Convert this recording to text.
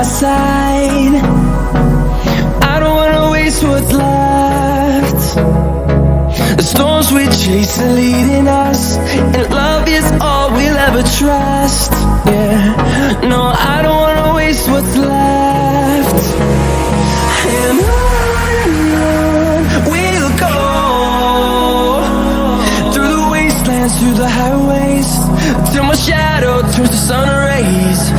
side. I don't wanna waste what's left. The storms we chase are leading us, and love is all we'll ever trust. Yeah, no, I don't wanna waste what's left. And on we'll go, through the wastelands, through the highways, till my shadow turns to sun rays.